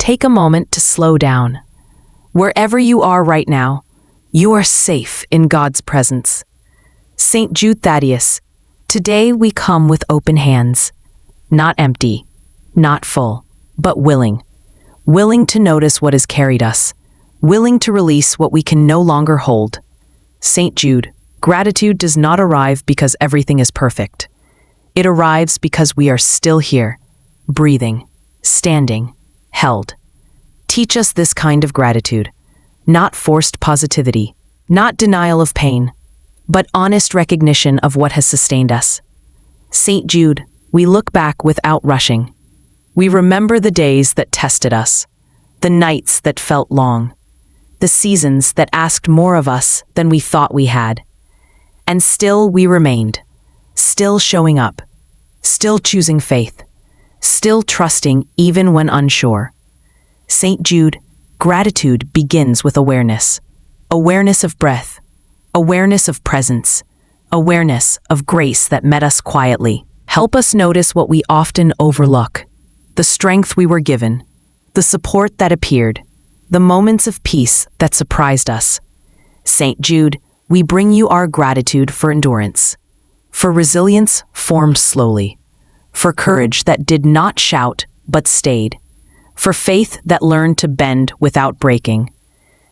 take a moment to slow down. Wherever you are right now, you are safe in God's presence. Saint Jude Thaddeus, today we come with open hands, not empty, not full, but willing. Willing to notice what has carried us, willing to release what we can no longer hold. Saint Jude, gratitude does not arrive because everything is perfect. It arrives because we are still here, breathing, standing, held. Teach us this kind of gratitude, not forced positivity, not denial of pain, but honest recognition of what has sustained us. Saint Jude, we look back without rushing. We remember the days that tested us, the nights that felt long, the seasons that asked more of us than we thought we had. And still we remained, still showing up, still choosing faith, still trusting even when unsure. Saint Jude, gratitude begins with awareness. Awareness of breath, awareness of presence, awareness of grace that met us quietly. Help us notice what we often overlook, the strength we were given, the support that appeared, the moments of peace that surprised us. Saint Jude, we bring you our gratitude for endurance, for resilience formed slowly, for courage that did not shout but stayed, for faith that learned to bend without breaking.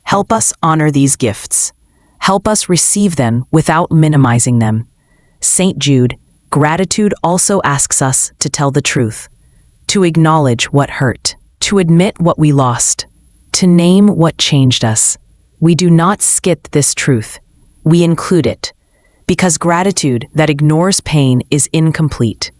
Help us honor these gifts. Help us receive them without minimizing them. Saint Jude, gratitude also asks us to tell the truth, to acknowledge what hurt, to admit what we lost, to name what changed us. We do not skip this truth. We include it, because gratitude that ignores pain is incomplete.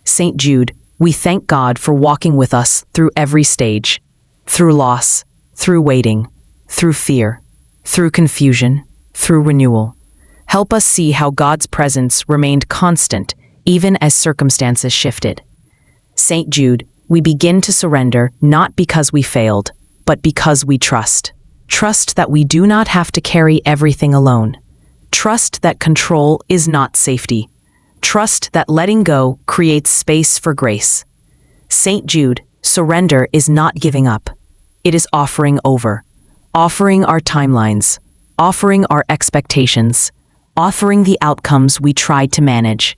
Saint Jude, we thank God for walking with us through every stage, through loss, through waiting, through fear, through confusion, through renewal. Help us see how God's presence remained constant even as circumstances shifted. Saint Jude, we begin to surrender not because we failed, but because we trust. Trust that we do not have to carry everything alone. Trust that control is not safety. Trust that letting go creates space for grace. Saint Jude, surrender is not giving up. It is offering over. Offering our timelines, offering our expectations, offering the outcomes we tried to manage.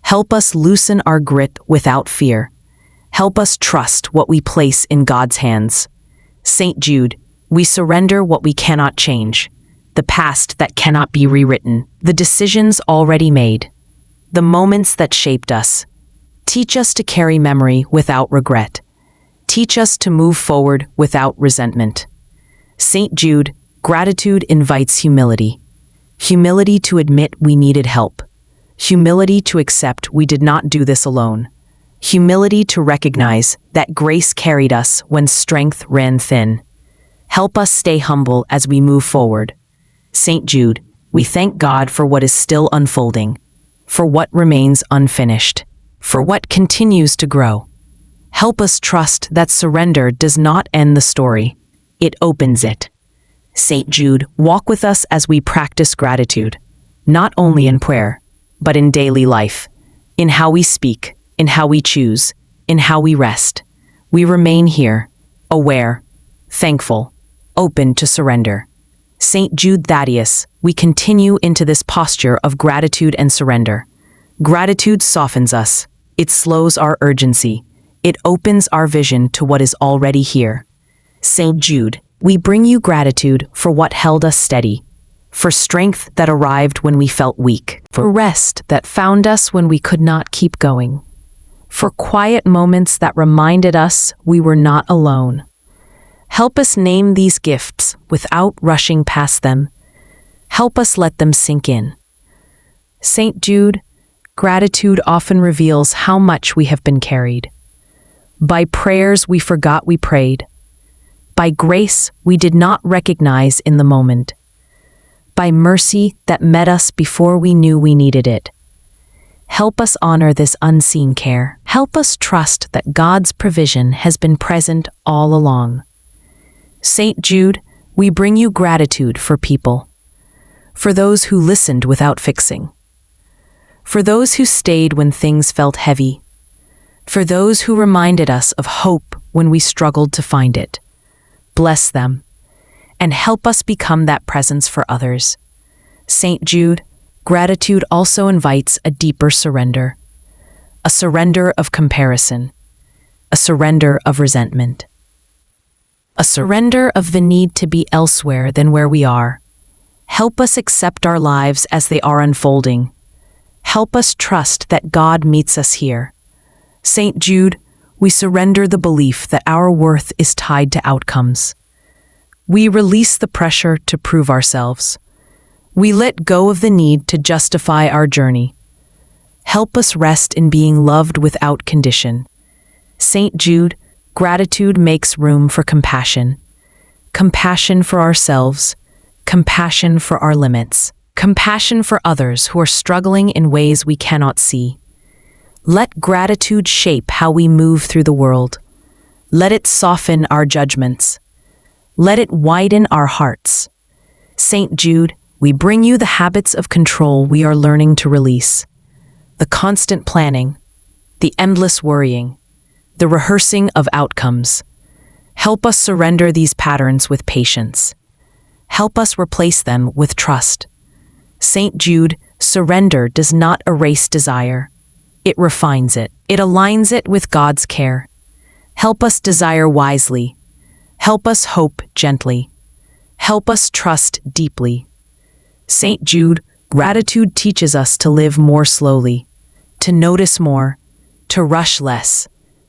Help us loosen our grip without fear. Help us trust what we place in God's hands. Saint Jude, we surrender what we cannot change, the past that cannot be rewritten, the decisions already made, the moments that shaped us. Teach us to carry memory without regret. Teach us to move forward without resentment. Saint Jude, gratitude invites humility. Humility to admit we needed help. Humility to accept we did not do this alone. Humility to recognize that grace carried us when strength ran thin. Help us stay humble as we move forward. Saint Jude, we thank God for what is still unfolding, for what remains unfinished, for what continues to grow. Help us trust that surrender does not end the story. It opens it. Saint Jude, walk with us as we practice gratitude, not only in prayer, but in daily life, in how we speak, in how we choose, in how we rest. We remain here, aware, thankful, open to surrender. Saint Jude Thaddeus, we continue into this posture of gratitude and surrender. Gratitude softens us. It slows our urgency. It opens our vision to what is already here. Saint Jude, we bring you gratitude for what held us steady, for strength that arrived when we felt weak, for rest that found us when we could not keep going, for quiet moments that reminded us we were not alone. Help us name these gifts without rushing past them. Help us let them sink in. Saint Jude, gratitude often reveals how much we have been carried. By prayers we forgot we prayed. By grace we did not recognize in the moment. By mercy that met us before we knew we needed it. Help us honor this unseen care. Help us trust that God's provision has been present all along. Saint Jude, we bring you gratitude for people, for those who listened without fixing, for those who stayed when things felt heavy, for those who reminded us of hope when we struggled to find it. Bless them, and help us become that presence for others. Saint Jude, gratitude also invites a deeper surrender. A surrender of comparison. A surrender of resentment. A surrender of the need to be elsewhere than where we are. Help us accept our lives as they are unfolding. Help us trust that God meets us here. Saint Jude, we surrender the belief that our worth is tied to outcomes. We release the pressure to prove ourselves. We let go of the need to justify our journey. Help us rest in being loved without condition. Saint Jude, gratitude makes room for compassion. Compassion for ourselves, compassion for our limits, compassion for others who are struggling in ways we cannot see. Let gratitude shape how we move through the world. Let it soften our judgments. Let it widen our hearts. Saint Jude, we bring you the habits of control we are learning to release. The constant planning, the endless worrying, the rehearsing of outcomes. Help us surrender these patterns with patience. Help us replace them with trust. Saint Jude, surrender does not erase desire. It refines it. It aligns it with God's care. Help us desire wisely. Help us hope gently. Help us trust deeply. Saint Jude, gratitude teaches us to live more slowly, to notice more, to rush less,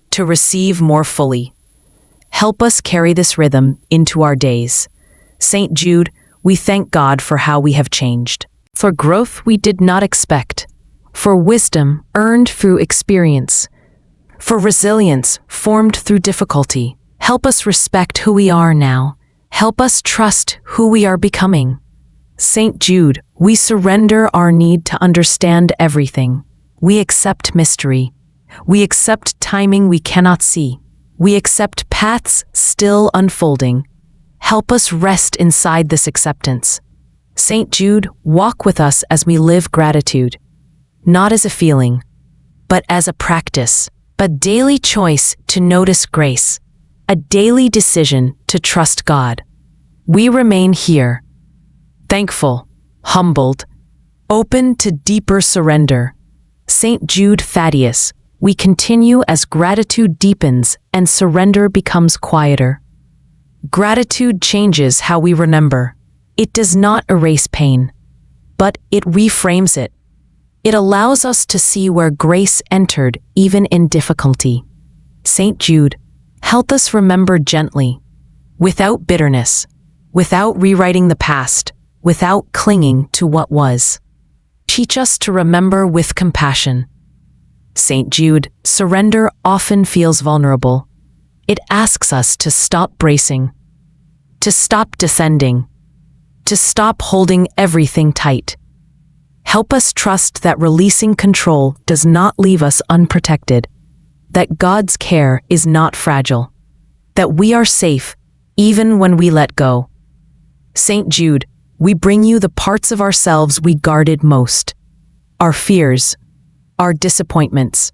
to receive more fully. Help us carry this rhythm into our days. Saint Jude, we thank God for how we have changed, for growth we did not expect, for wisdom earned through experience, for resilience formed through difficulty. Help us respect who we are now. Help us trust who we are becoming. Saint Jude, we surrender our need to understand everything. We accept mystery. We accept timing we cannot see. We accept paths still unfolding. Help us rest inside this acceptance. Saint Jude, walk with us as we live gratitude, not as a feeling, but as a practice, a daily choice to notice grace, a daily decision to trust God. We remain here, thankful, humbled, open to deeper surrender. Saint Jude Thaddeus, we continue as gratitude deepens and surrender becomes quieter. Gratitude changes how we remember. It does not erase pain, but it reframes it. It allows us to see where grace entered even in difficulty. Saint Jude, help us remember gently, without bitterness, without rewriting the past, without clinging to what was. Teach us to remember with compassion. Saint Jude, surrender often feels vulnerable. It asks us to stop bracing, to stop defending, to stop holding everything tight. Help us trust that releasing control does not leave us unprotected, that God's care is not fragile, that we are safe even when we let go. Saint Jude, we bring you the parts of ourselves we guarded most, our fears, our disappointments,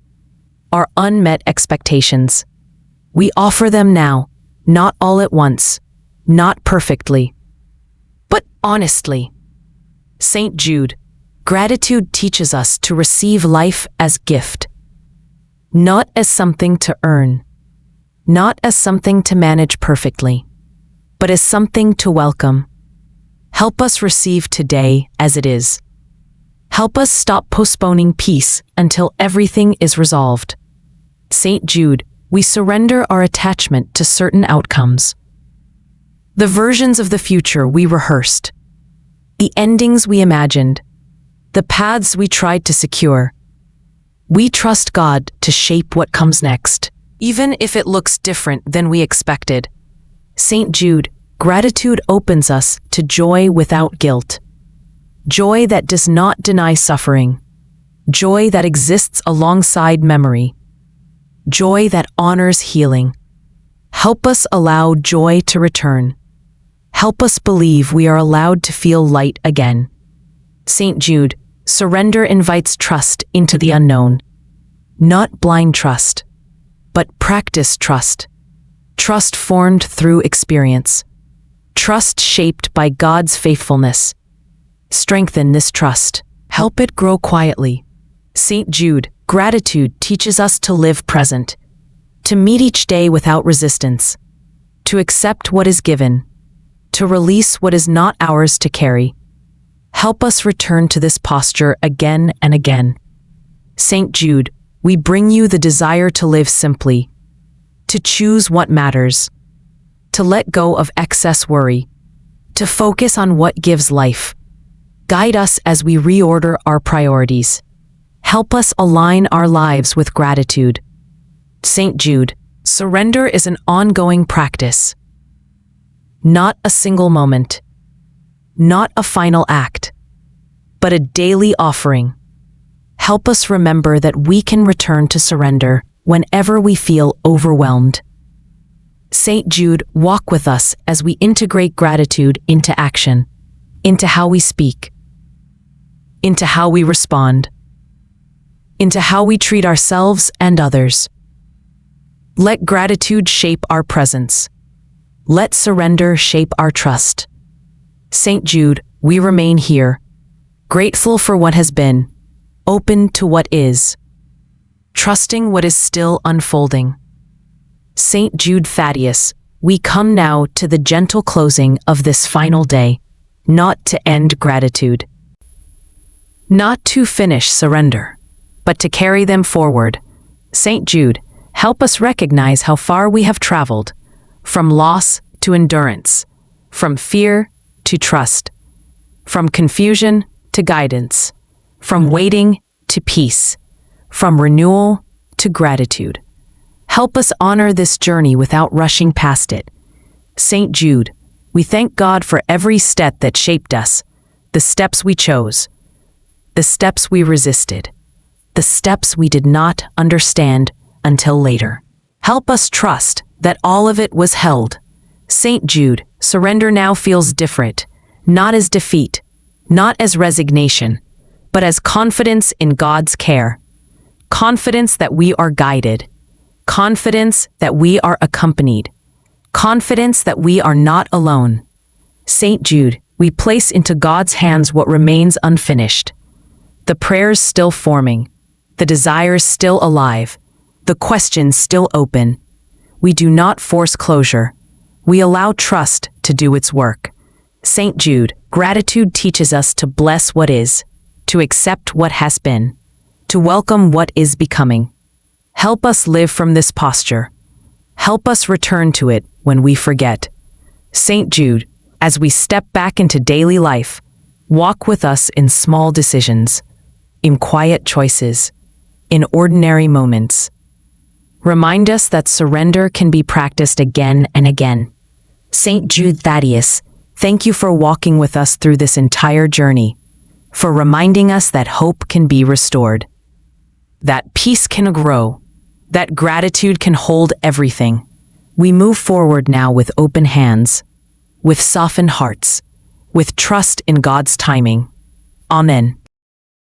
our unmet expectations. We offer them now, not all at once, not perfectly, but honestly. Saint Jude, gratitude teaches us to receive life as gift, not as something to earn, not as something to manage perfectly, but as something to welcome. Help us receive today as it is. Help us stop postponing peace until everything is resolved. Saint Jude, we surrender our attachment to certain outcomes. The versions of the future we rehearsed, the endings we imagined, the paths we tried to secure. We trust God to shape what comes next, even if it looks different than we expected. Saint Jude, gratitude opens us to joy without guilt. Joy that does not deny suffering. Joy that exists alongside memory. Joy that honors healing. Help us allow joy to return. Help us believe we are allowed to feel light again. Saint Jude, surrender invites trust into the unknown. Not blind trust, but practiced trust. trust formed through experience, trust shaped by God's faithfulness. Strengthen this trust. Help it grow quietly. Saint Jude, gratitude teaches us to live present, to meet each day without resistance, to accept what is given, to release what is not ours to carry. Help us return to this posture again and again. Saint Jude, we bring you the desire to live simply, to choose what matters, to let go of excess worry, to focus on what gives life. Guide us as we reorder our priorities. Help us align our lives with gratitude. Saint Jude, surrender is an ongoing practice, not a single moment, not a final act, but a daily offering. Help us remember that we can return to surrender whenever we feel overwhelmed. Saint Jude, walk with us as we integrate gratitude into action, into how we speak, into how we respond, into how we treat ourselves and others. Let gratitude shape our presence. Let surrender shape our trust. Saint Jude, we remain here, grateful for what has been, open to what is, trusting what is still unfolding. Saint Jude Thaddeus, we come now to the gentle closing of this final day, not to end gratitude, not to finish surrender, but to carry them forward. Saint Jude, help us recognize how far we have traveled, from loss to endurance, from fear to trust, from confusion to guidance, from waiting to peace, from renewal to gratitude. Help us honor this journey without rushing past it. Saint Jude, we thank God for every step that shaped us, the steps we chose, the steps we resisted, the steps we did not understand until later. Help us trust that all of it was held. Saint Jude, surrender now feels different, not as defeat, not as resignation, but as confidence in God's care, confidence that we are guided, confidence that we are accompanied, confidence that we are not alone. Saint Jude, we place into God's hands what remains unfinished, the prayers still forming, the desires still alive, the questions still open. We do not force closure. We allow trust to do its work. Saint Jude, gratitude teaches us to bless what is, to accept what has been, to welcome what is becoming. Help us live from this posture. Help us return to it when we forget. Saint Jude, as we step back into daily life, walk with us in small decisions, in quiet choices, in ordinary moments. Remind us that surrender can be practiced again and again. Saint Jude Thaddeus, thank you for walking with us through this entire journey, for reminding us that hope can be restored, that peace can grow, that gratitude can hold everything. We move forward now with open hands, with softened hearts, with trust in God's timing. Amen.